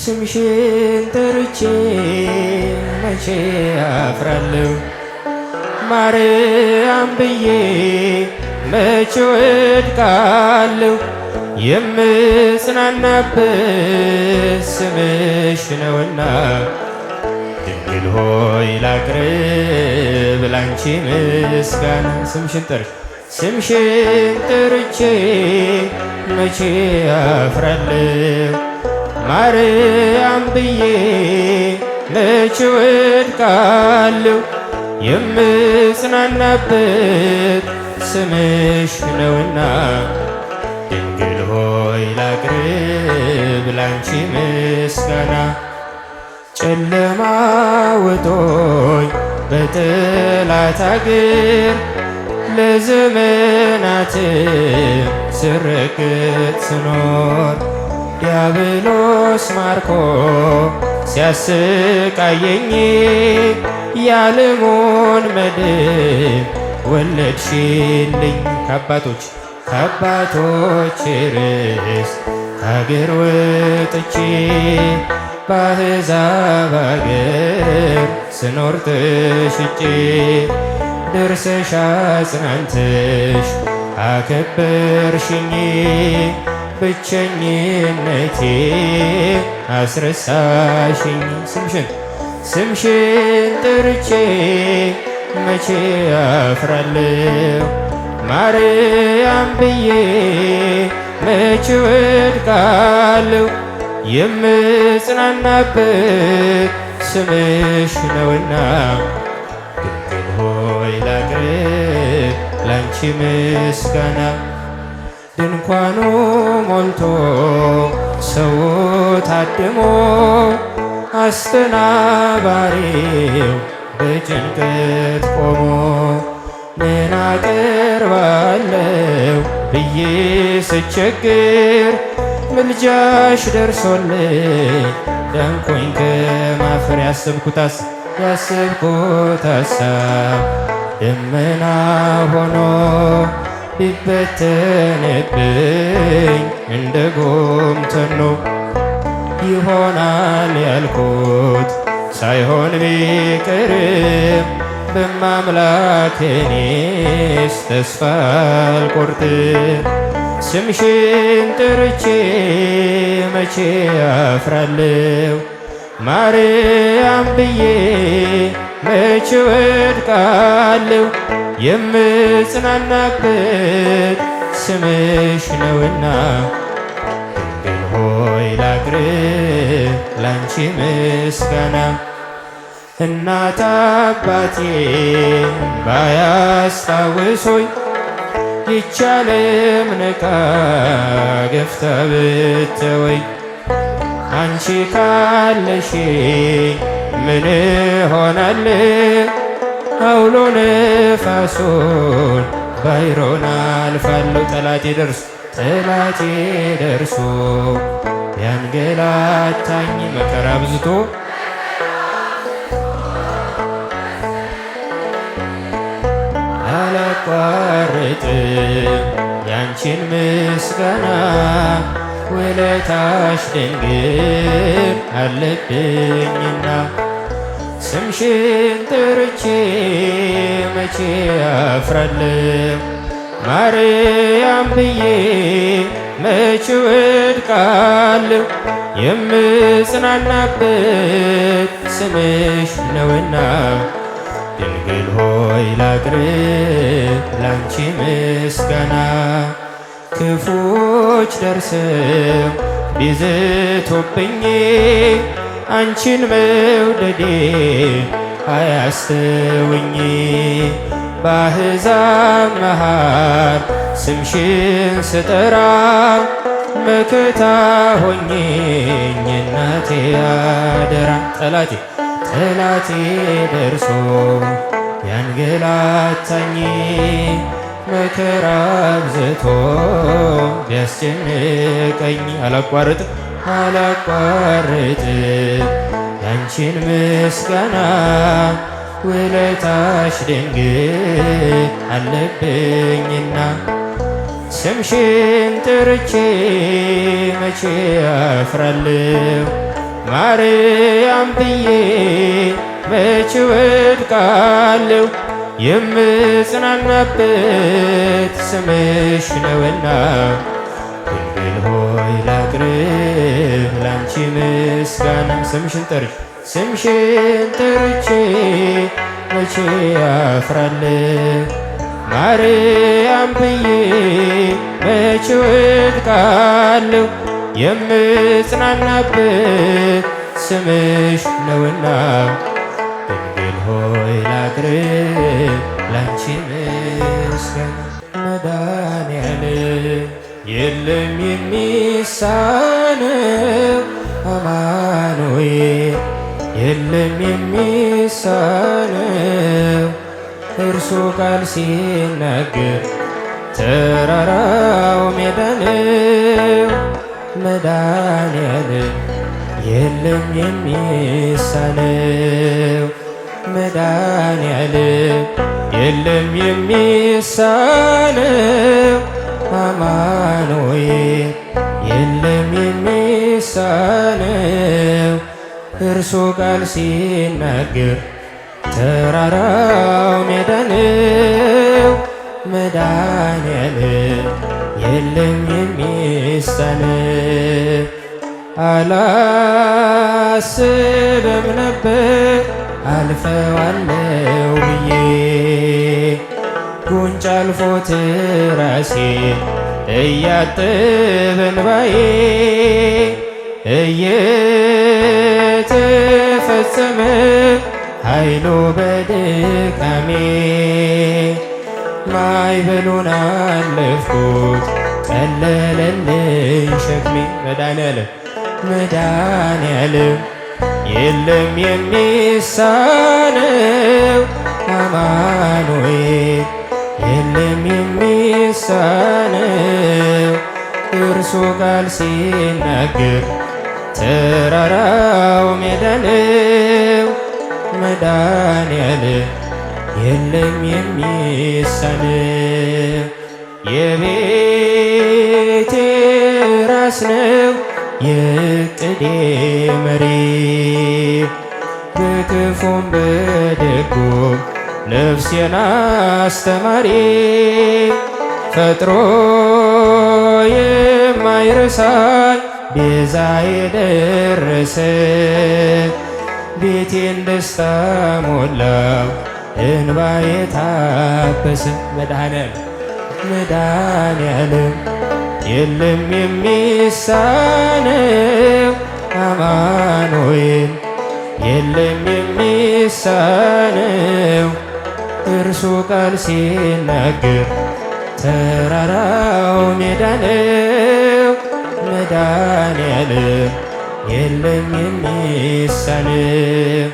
ስምሽን ጠርቼ መቼ አፍራለሁ ማርያም ብዬ መቼ ወድቃለሁ የምጽናናበት ስምሽ ነውና ድንግል ሆይ ላቅርብ ላንቺ ምስጋና ስምሽን ጠርቼ መቼ አፍራለሁ ማርያም ብዬ መቼ ወድቃለሁ የምጽናናበት ስምሽ ነውና ድንግል ሆይ ላቅርብ ላንቺ ምስጋና ጨለማ ውጦኝ በጠላት አገር ለዘመናት ስረግጥ ስኖር ዲያብሎስ ማርኮ ሲያሰቃየኝ የዓለሙን መድን ወለድሽልኝ ከአባቶች ርስት ከአገር ወጥቼ በአሕዛብ አገር ስኖር ተሽጬ ደርሰሽ አጽናንተሽ አከበርሽኝ ብቸኝነቴ አስረሳሽኝ ስምሽን ጠርቼ መቼ አፍራለሁ ማርያም ብዬ መቼ ወድቃለሁ የምጽናናበት ስምሽ ነውና ድንግል ሆይ ላቅርብ ላንቺ ምስጋና ድንኳኑ ሞልቶ ሰው ታድሞ አስተናባሪው በጭንቀት ቆሞ ምን አቀርባለሁ ብዬ ስቸግር ምልጃሽ ደርሶልኝ ዳንኩኝ ከማፈር ያሰብኩት ሐሳብ ደመና ሆኖ ቢበተንብኝ እንደ ጉም ተኖ ይሆናል ያልኩት ሳይሆን ቢቀርም በማምላክ እኔስ ተስፋ አልቆርጥም ስምሽን ጠርቼ መቼ አፍራለሁ ማርያም ብዬ መቼ ወድቃለሁ የምጽናናበት ስምሽ ነውና ድንግል ሆይ ላቅርብ ላንቺ ምስጋና እናት አባቴ ባያስታውሶኝ ይህች ዓለም ንቃ ገፍታ ብትተወኝ አንቺ ካለሽ ምን እሆናለሁ አውሎ ነፋሱን ባሕሩን አልፋለሁ ጠላቴ ደርሶ ያንገላታኝ መከራ አብዝቶ አላቋርጥም ያንቺን ምስጋና ውለታሽ ድንግል አለብኝና ስምሽን ጠርቼ መቼ አፍራለሁ ማርያም ብዬ መቼ ወድቃለሁ የምጽናናበት ስምሽ ነውና ድንግል ሆይ ላቅርብ ላንቺ ምስጋና ክፉዎች ደርሰው ቢዝቱብኝ አንቺን መውደዴ አያስተውኝ በአሕዛብ መሃል ስምሽን ስጠራ መከታ ሆኜኝ እናቴ አደራ ጠላቴ ደርሶ ያንገላታኝ መከራ አብዝቶ ቢያስጨንቀኝ አላቋርጥም ያንቺን ምስጋና ውለታሽ ድንግል አለብኝና ስምሽን ጠርቼ መቼ አፍራለሁ ማርያም ብዬ መች ወድቃለሁ የምጽናናበት ስምሽ ነውና ድንግል ሆይ ላቅርብ ላንቺ ምስጋና። ስምሽን ጠርቼ መቼ አፍራለሁ ማርያም ብዬ መች ወድቃለሁ የምጽናናበት ስምሽ ነውና ድንግል ሆይ ላቅርብ ላንቺ ምስጋና። መድኃኔዓለም የለም የሚሳነው አማኑኤል የለም የሚሳነው እርሱ ቃል ሲናገር ተራራው ሜዳ ነው። መድኃኔዓለም የለም የሚሳነው መድኃኔዓለም የለም የሚሳነው አማኑኤል የለም የሚሳነው እርሱ ቃል ሲናገር ተራራው ሜዳ ነው። መድኃኔዓለም የለም የሚሳነው አላስብም ነበር አልፈዋለው ብዬ ጉንጭ አልፎት ራሴ እያጠበ እንባዬ እየተፈጸመ ኃይሉ በድካሜ ማዕበሉን አለፍኩት ቀለለልኝ ሸክሜ። መድኃኔዓለም የለም የሚሳነው አማኑኤል የለም የሚሳነው እርሱ ቃል ሲናገር ተራራው ሜዳ ነው። መድኃኔዓለም የለም የሚሳነው የቤቴ ራስ ነው የዕቅዴ መሪ በክፉም በደጉም ነፍሴን አስተማሪ ፈጥሮ የማይረሳኝ ቤዛ የደረሰ ቤቴን ደስታ ሞላው እንባዬ ታበሰ። መድኃኔዓለም የለም የሚሳነው አማኑኤል የለም የሚሳነው እርሱ ቃል ሲናገር ተራራው ሜዳ ነው። መድኃኔዓለም የለም የሚሳነው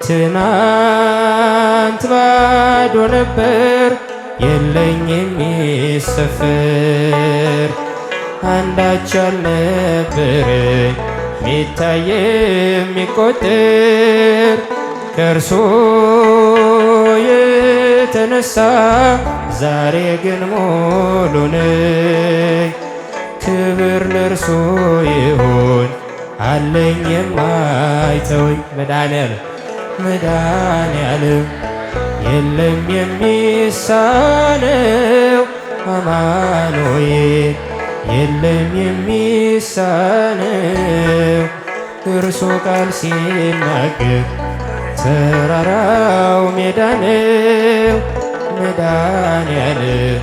ትናንት ባዶ ነበር የለኝ የሚሰፈር አንዳች አልነበረኝ ሚታይ የሚቆጠር ከእርሱ የተነሳ ዛሬ ግን ሙሉ ነኝ። ክብር ለእርሱ ይሁን አለኝ የማይተወኝ መድኃኔዓለም የለም የሚሳነው አማኑኤል የለም የሚሳነው እርሱ ቃል ሲናገር ተራራው ሜዳ ነው። መድኃኔዓለም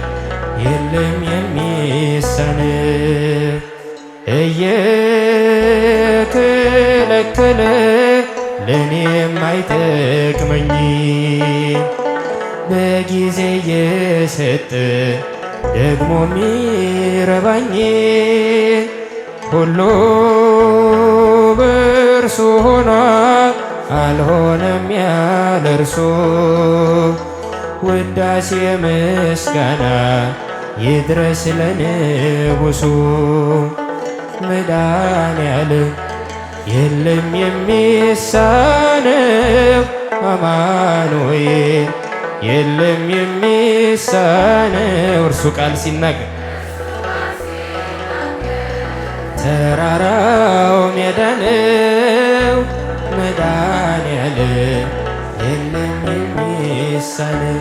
የለም የሚሳነው እየከለከለ ለኔ የማይጠቅመኝ በጊዜ የሰጠ ደግሞ ሚረባኝ ሁሉ በእርሱ ሆኗል አልሆነም ያለ እርሱ ውዳሴ ምስጋና ይድረስ ለንጉሡ መድኃኔዓለም የለም የሚሳነው አማኑኤል የለም የሚሳነው እርሱ ቃል ሲናገር ተራራው ፍጹም የዳነው መድኃኔዓለም የለም የሚሳነው